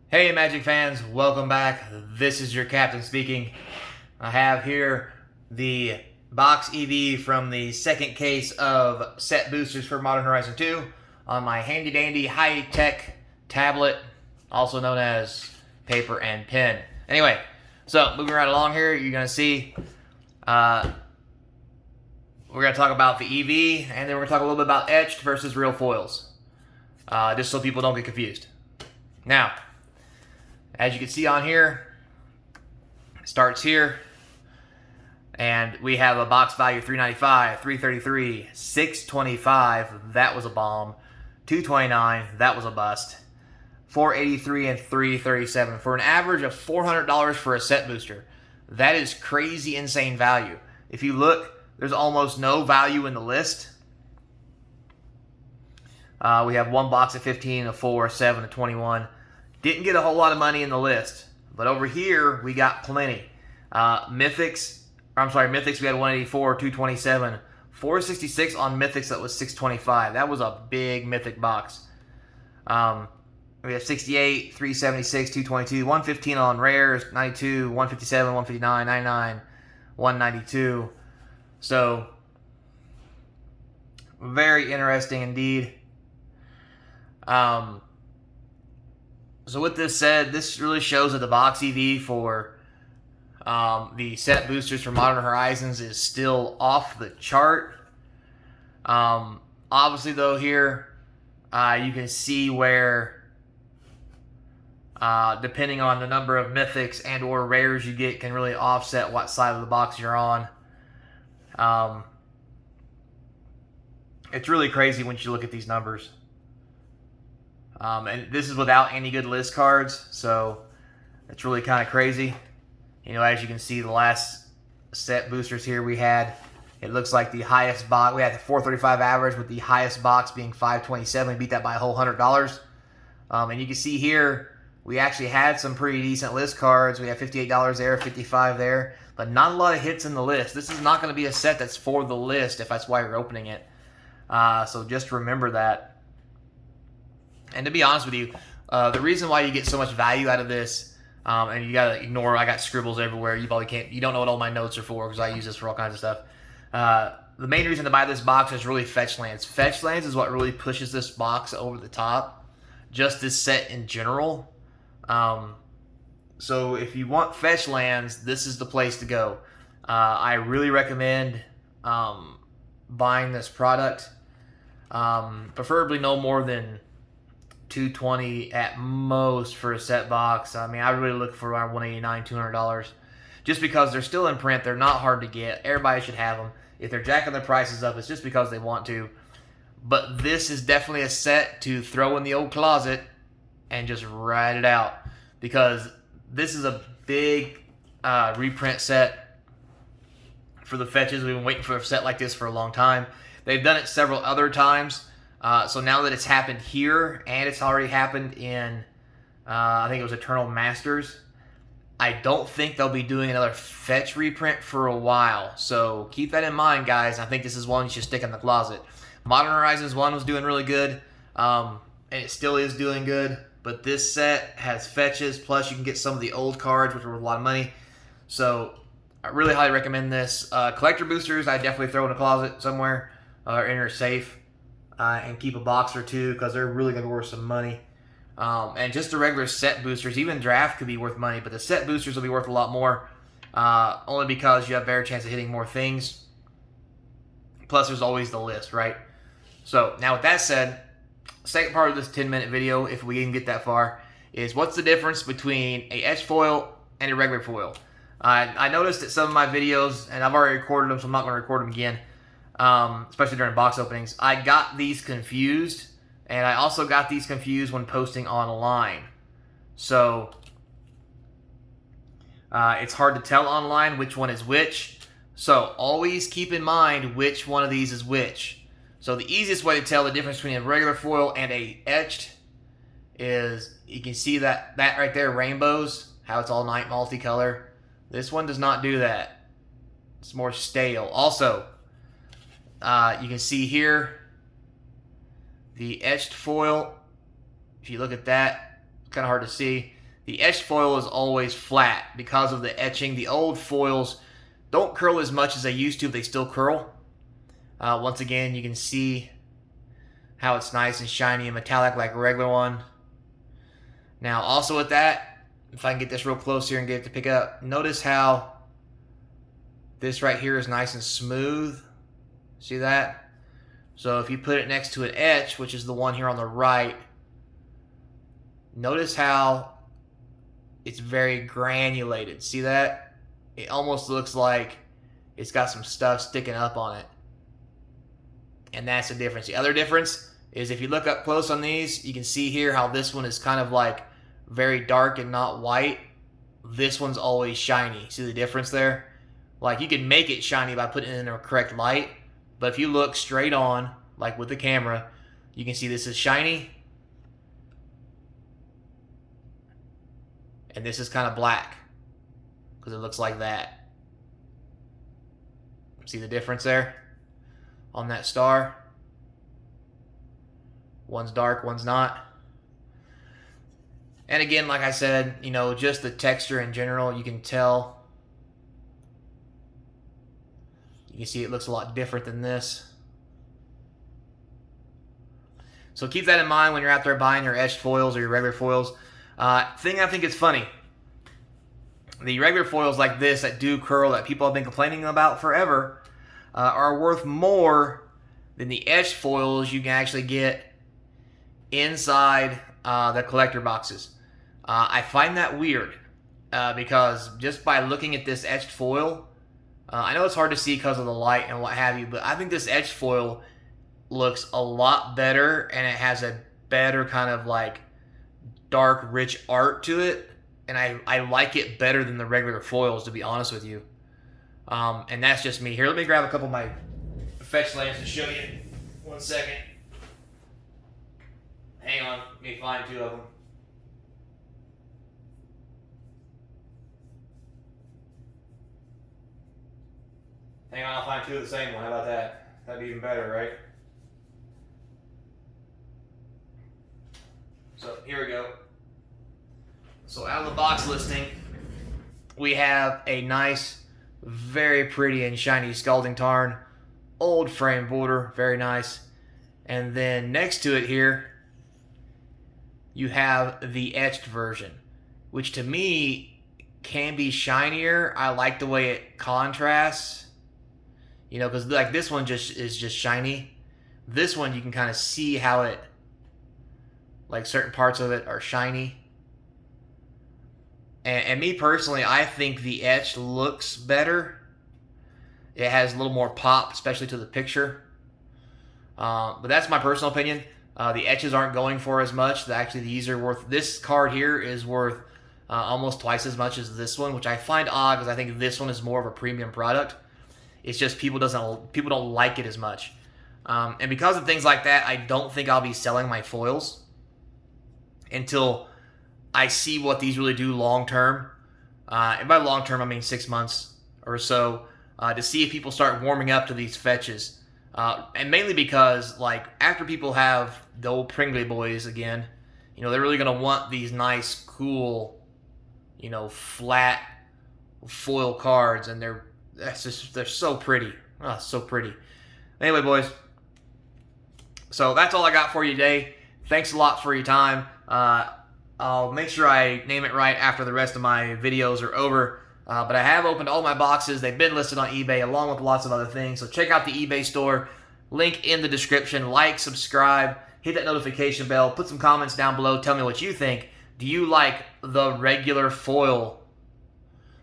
Hey Magic fans, welcome back. This is your captain speaking. I have here the box EV from the second case of set boosters for Modern Horizon 2 on my handy dandy high-tech tablet, also known as paper and pen. Anyway, so moving right along here, you're going to see we're going to talk about the EV, and then we're going to talk a little bit about etched versus real foils, just so people don't get confused. Now, as you can see on here, it starts here, and we have a box value $395, $333, $625, that was a bomb, $229, that was a bust, $483, and $337 for an average of $400 for a set booster. That is crazy, insane value. If you look, there's almost no value in the list. We have one box at 15, a 4, a 7, a 21. Didn't get a whole lot of money in the list, but over here we got plenty. Mythics, we had 184, 227, 466 on Mythics. That was 625. That was a big Mythic box. We have 68, 376, 222, 115 on rares, 92, 157, 159, 99, 192. So very interesting indeed. So with this said, this really shows that the box EV for the set boosters for Modern Horizons is still off the chart. Obviously, though, here you can see where, depending on the number of mythics and or rares you get, can really offset what side of the box you're on. It's really crazy when you look at these numbers. And this is without any good list cards, so it's really kind of crazy. You know, as you can see, the last set boosters here we had, it looks like the highest box, we had the 435 average with the highest box being 527. We beat that by a whole $100. And you can see here, we actually had some pretty decent list cards. We have $58 there, $55 there, but not a lot of hits in the list. This is not going to be a set that's for the list if that's why you're opening it. So just remember that. And to be honest with you, the reason why you get so much value out of this, and you gotta ignore, I got scribbles everywhere. You don't know what all my notes are for because I use this for all kinds of stuff. The main reason to buy this box is really fetch lands. Fetch lands is what really pushes this box over the top, just this set in general. So if you want fetch lands, this is the place to go. I really recommend buying this product. Preferably no more than $220 at most for a set box. I mean, I really look for around $189, $200, just because they're still in print. They're not hard to get. Everybody should have them. If they're jacking their prices up, it's just because they want to. But this is definitely a set to throw in the old closet and just ride it out, because this is a big reprint set for the fetches. We've been waiting for a set like this for a long time. They've done it several other times. So now that it's happened here, and it's already happened in, I think it was Eternal Masters, I don't think they'll be doing another fetch reprint for a while. So keep that in mind, guys. I think this is one you should stick in the closet. Modern Horizons 1 was doing really good, and it still is doing good. But this set has fetches, plus you can get some of the old cards, which are worth a lot of money. So I really highly recommend this. Collector boosters, I definitely throw in a closet somewhere, or in your safe. And keep a box or two, because they're really going to be worth some money. And just the regular set boosters, even draft could be worth money, but the set boosters will be worth a lot more, only because you have a better chance of hitting more things. Plus, there's always the list, right? So, now with that said, second part of this 10-minute video, if we even get that far, is what's the difference between a etched foil and a regular foil? I noticed that some of my videos, and I've already recorded them, so I'm not going to record them again, especially during box openings, I got these confused, and I also got these confused when posting online. So it's hard to tell online which one is which. So always keep in mind which one of these is which. So the easiest way to tell the difference between a regular foil and a etched is, you can see that right there, rainbows, how it's all night multicolor. This one does not do that. It's more stale. Also, you can see here the etched foil. If you look at that, it's kind of hard to see. The etched foil is always flat because of the etching. The old foils don't curl as much as they used to, but they still curl. Once again, you can see how it's nice and shiny and metallic like a regular one. Now, also with that, if I can get this real close here and get it to pick up, notice how this right here is nice and smooth. See that? So if you put it next to an etch, which is the one here on the right, notice how it's very granulated. See that? It almost looks like it's got some stuff sticking up on it. And that's the difference. The other difference is if you look up close on these, you can see here how this one is kind of like very dark and not white. This one's always shiny. See the difference there? Like, you can make it shiny by putting it in the correct light, but if you look straight on, like with the camera, you can see this is shiny, and this is kind of black, because it looks like that. See the difference there on that star? One's dark, one's not. And again, like I said, you know, just the texture in general, you can tell. You can see it looks a lot different than this. So keep that in mind when you're out there buying your etched foils or your regular foils. Thing I think is funny, the regular foils like this that do curl that people have been complaining about forever are worth more than the etched foils you can actually get inside the collector boxes. I find that weird because just by looking at this etched foil, I know it's hard to see because of the light and what have you, but I think this etched foil looks a lot better, and it has a better kind of like dark, rich art to it, and I like it better than the regular foils, to be honest with you. And that's just me. Here, let me grab a couple of my fetch lamps to show you. 1 second. Hang on, let me find 2 of them. Hang on, I'll find 2 of the same one. How about that? That'd be even better, right? So here we go. So out of the box listing, we have a nice, very pretty and shiny scalding tarn, old frame border, very nice. And then next to it here, you have the etched version, which to me can be shinier. I like the way it contrasts. You know, because like this one is just shiny. This one you can kind of see how it, like certain parts of it are shiny. And me personally, I think the etch looks better. It has a little more pop, especially to the picture. But that's my personal opinion. The etches aren't going for as much. Actually, these are worth, this card here is worth almost twice as much as this one, which I find odd because I think this one is more of a premium product. It's just people don't like it as much. And because of things like that, I don't think I'll be selling my foils until I see what these really do long term. And by long term, I mean 6 months or so, to see if people start warming up to these fetches. And mainly because, like, after people have the old Pringley boys again, you know, they're really going to want these nice, cool, you know, flat foil cards, and they're so pretty. Oh, so pretty. Anyway, boys, so that's all I got for you today. Thanks a lot for your time. I'll make sure I name it right after the rest of my videos are over. But I have opened all my boxes. They've been listed on eBay along with lots of other things. So check out the eBay store. Link in the description. Like, subscribe, hit that notification bell. Put some comments down below. Tell me what you think. Do you like the regular foil,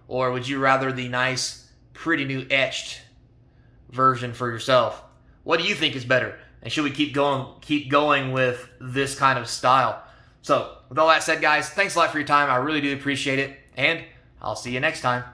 or would you rather the nice, pretty new etched version for yourself? What do you think is better? And should we keep going with this kind of style? So with all that said, guys, thanks a lot for your time. I really do appreciate it. And I'll see you next time.